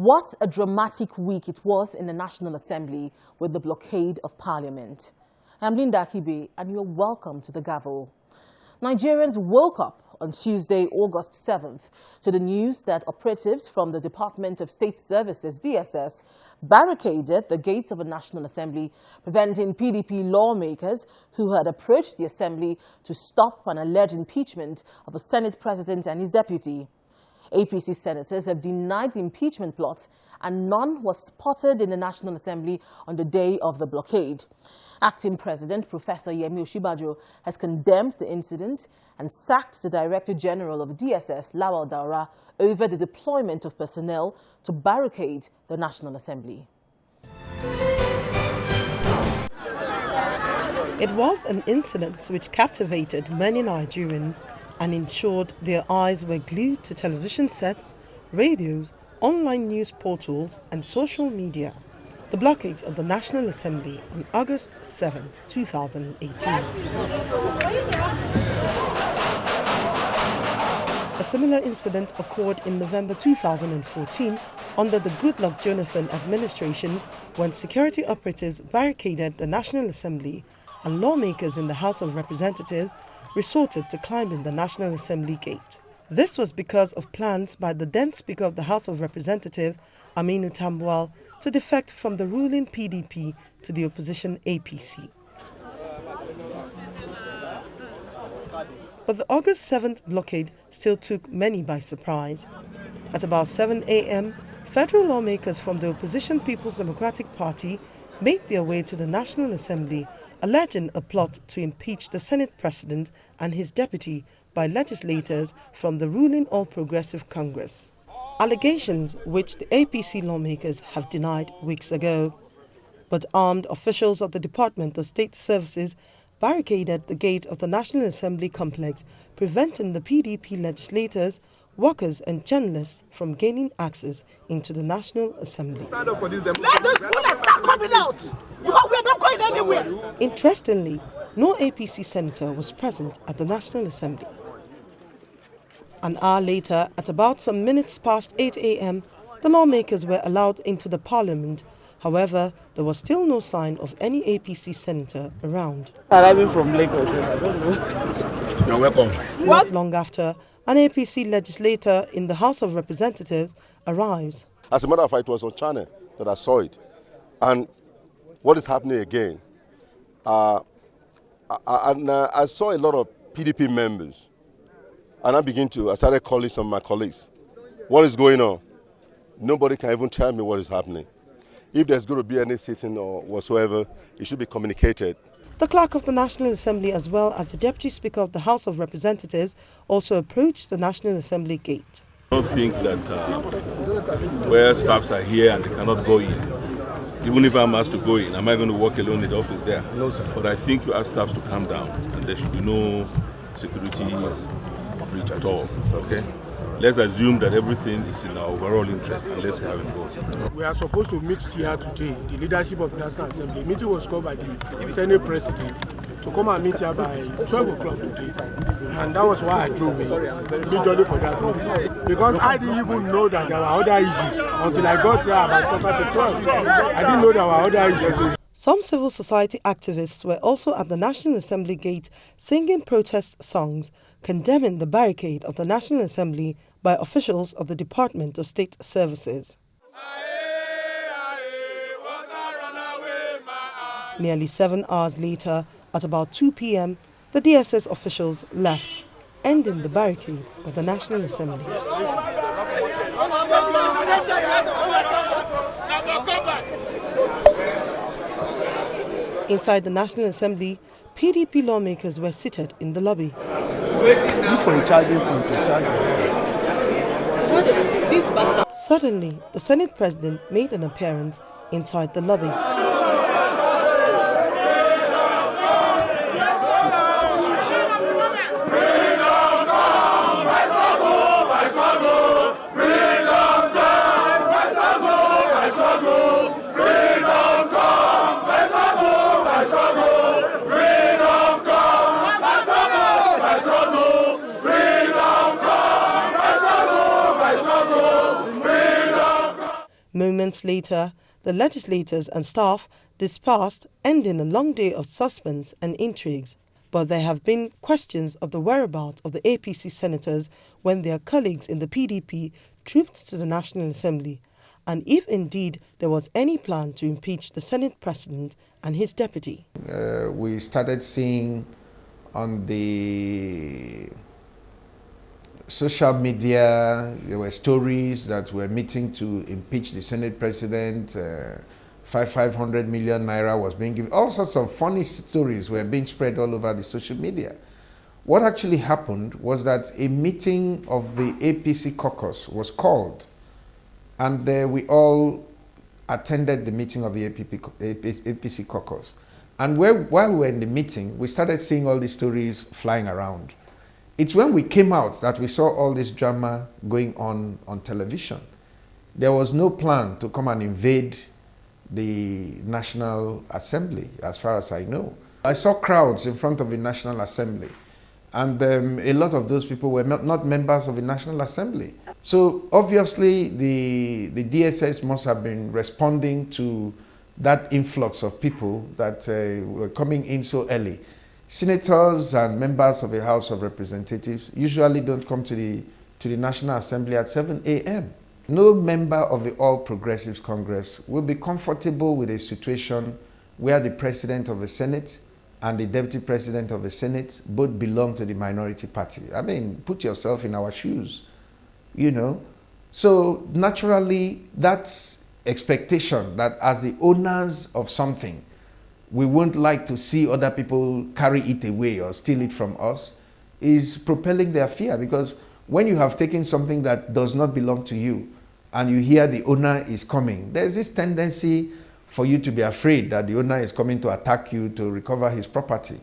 What a dramatic week it was in the National Assembly with the blockade of Parliament. I'm Linda Akibe, and you're welcome to the Gavel. Nigerians woke up on Tuesday, August 7th, to the news that operatives from the Department of State Services, DSS, barricaded the gates of the National Assembly, preventing PDP lawmakers who had approached the Assembly to stop an alleged impeachment of a Senate President and his deputy. APC senators have denied the impeachment plot, and none was spotted in the National Assembly on the day of the blockade. Acting President Professor Yemi Osinbajo has condemned the incident and sacked the Director General of DSS, Lawal Daura, over the deployment of personnel to barricade the National Assembly. It was an incident which captivated many Nigerians and ensured their eyes were glued to television sets, radios, online news portals and social media. The blockade of the National Assembly on August 7, 2018. A similar incident occurred in November 2014 under the Goodluck Jonathan administration when security operatives barricaded the National Assembly and lawmakers in the House of Representatives resorted to climbing the National Assembly gate. This was because of plans by the then Speaker of the House of Representatives, Aminu Tambuwal, to defect from the ruling PDP to the opposition APC. But the August 7th blockade still took many by surprise. At about 7 a.m., federal lawmakers from the opposition People's Democratic Party made their way to the National Assembly, alleging a plot to impeach the Senate President and his deputy by legislators from the ruling All Progressive Congress. Allegations which the APC lawmakers have denied weeks ago. But armed officials of the Department of State Services barricaded the gate of the National Assembly complex, preventing the PDP legislators, workers and journalists from gaining access into the National Assembly. Let us start coming out! Because we are not going anywhere! Interestingly, no APC senator was present at the National Assembly. An hour later, at about some minutes past 8 a.m., the lawmakers were allowed into the parliament. However, there was still no sign of any APC senator around. Arriving from Lagos, I don't know. You're welcome. Not long after, an APC legislator in the House of Representatives arrives. As a matter of fact, it was on channel that I saw it. And what is happening again? I saw a lot of PDP members. And I started calling some of my colleagues. What is going on? Nobody can even tell me what is happening. If there's going to be any sitting or whatsoever, it should be communicated. The clerk of the National Assembly, as well as the Deputy Speaker of the House of Representatives, also approached the National Assembly gate. I don't think that where staffs are here and they cannot go in, even if I'm asked to go in, am I going to work alone in the office there? No, sir. But I think you ask staffs to calm down and there should be no security breach at all, okay? Let's assume that everything is in our overall interest and let's see how it goes. We are supposed to meet here today, the leadership of the National Assembly. The meeting was called by the Senate President to come and meet here by 12 o'clock today. And that was why I drove in, majorly for that meeting. Because I didn't even know that there were other issues until I got here about 12:15. I didn't know there were other issues. Some civil society activists were also at the National Assembly gate singing protest songs, condemning the barricade of the National Assembly by officials of the Department of State Services. Nearly 7 hours later, at about 2 p.m., the DSS officials left, ending the barricade of the National Assembly. Inside the National Assembly, PDP lawmakers were seated in the lobby. Suddenly, the Senate President made an appearance inside the lobby. Moments later, the legislators and staff dispersed, ending a long day of suspense and intrigues. But there have been questions of the whereabouts of the APC senators when their colleagues in the PDP trooped to the National Assembly, and if indeed there was any plan to impeach the Senate President and his deputy. We started seeing on the social media, there were stories that were meeting to impeach the Senate President. 500 million naira was being given. All sorts of funny stories were being spread all over the social media. What actually happened was that a meeting of the APC caucus was called, and we all attended the meeting of the APC caucus. And while we were in the meeting, we started seeing all these stories flying around. It's when we came out that we saw all this drama going on television. There was no plan to come and invade the National Assembly, as far as I know. I saw crowds in front of the National Assembly, and a lot of those people were not members of the National Assembly. So obviously the DSS must have been responding to that influx of people that were coming in so early. Senators and members of the House of Representatives usually don't come to the National Assembly at 7 a.m. No member of the All Progressives Congress will be comfortable with a situation where the President of the Senate and the Deputy President of the Senate both belong to the minority party. I mean, put yourself in our shoes, you know. So naturally, that expectation that as the owners of something, we won't like to see other people carry it away or steal it from us is propelling their fear, because when you have taken something that does not belong to you and you hear the owner is coming, there's this tendency for you to be afraid that the owner is coming to attack you to recover his property.